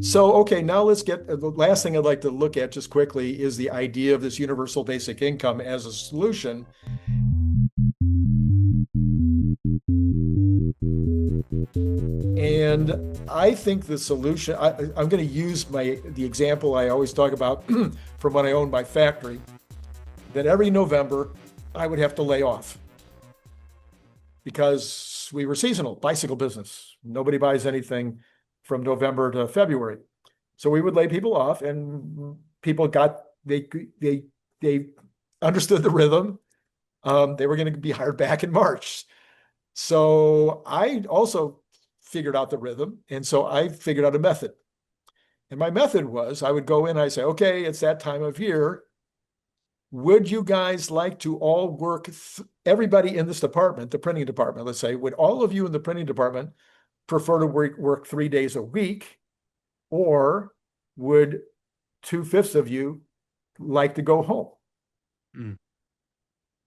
So, okay, now let's get the last thing I'd like to look at just quickly is the idea of this universal basic income as a solution. And I think the solution, I'm going to use the example I always talk about from when I owned my factory, that every November I would have to lay off because we were seasonal, bicycle business. Nobody buys anything from November to February. So we would lay people off, and people they understood the rhythm. They were going to be hired back in March. So I also figured out the rhythm. And so I figured out a method. And my method was I would go in and I say, okay, it's that time of year. Would you guys like to all work, everybody in this department, the printing department, let's say, would all of you in the printing department prefer to work 3 days a week? Or would 2/5 of you like to go home? Mm.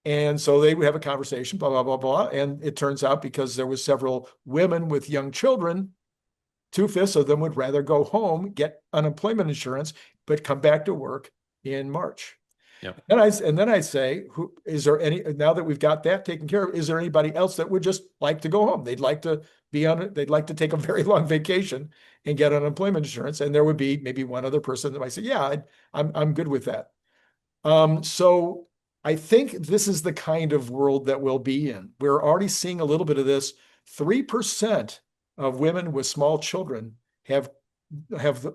And so they would have a conversation, blah, blah, blah, blah. And it turns out because there was several women with young children, 2/5 of them would rather go home, get unemployment insurance, but come back to work in March. Yep. And then I say, is there any, now that we've got that taken care of, is there anybody else that would just like to go home? They'd like to they'd like to take a very long vacation and get unemployment insurance. And there would be maybe one other person that might say, yeah, I'm good with that. So I think this is the kind of world that we'll be in. We're already seeing a little bit of this. 3% of women with small children have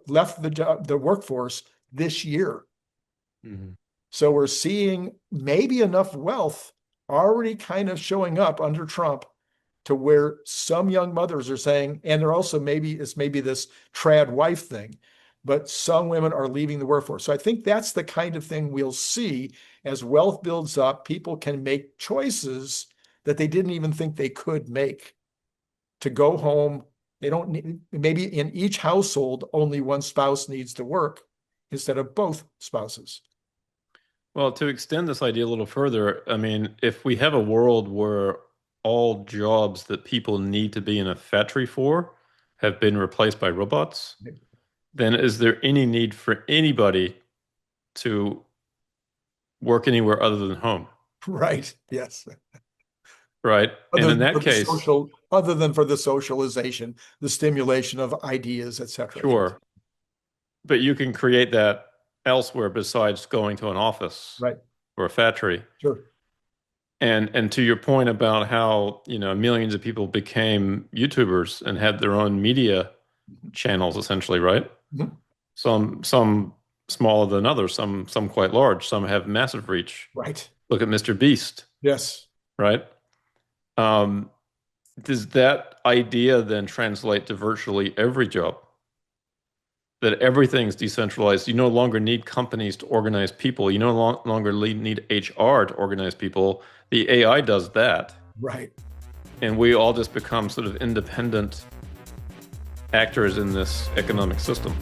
left the workforce this year. Mm-hmm. So we're seeing maybe enough wealth already kind of showing up under Trump to where some young mothers are saying, and they're also maybe this trad wife thing, but some women are leaving the workforce. So I think that's the kind of thing we'll see as wealth builds up. People can make choices that they didn't even think they could make to go home. They don't need, maybe in each household, only one spouse needs to work instead of both spouses. Well, to extend this idea a little further, I mean, if we have a world where all jobs that people need to be in a factory for have been replaced by robots, then is there any need for anybody to work anywhere other than home? Right. Yes. Right. And in that case, other than for the socialization, the stimulation of ideas, etc. Sure. But you can create that elsewhere besides going to an office, right, or a factory. Sure. And to your point about how, millions of people became YouTubers and had their own media channels, essentially, right? Mm-hmm. Some smaller than others, some quite large, some have massive reach. Right. Look at Mr. Beast. Yes. Right. Does that idea then translate to virtually every job? That everything's decentralized. You no longer need companies to organize people. You no longer need HR to organize people. The AI does that. Right. And we all just become sort of independent actors in this economic system.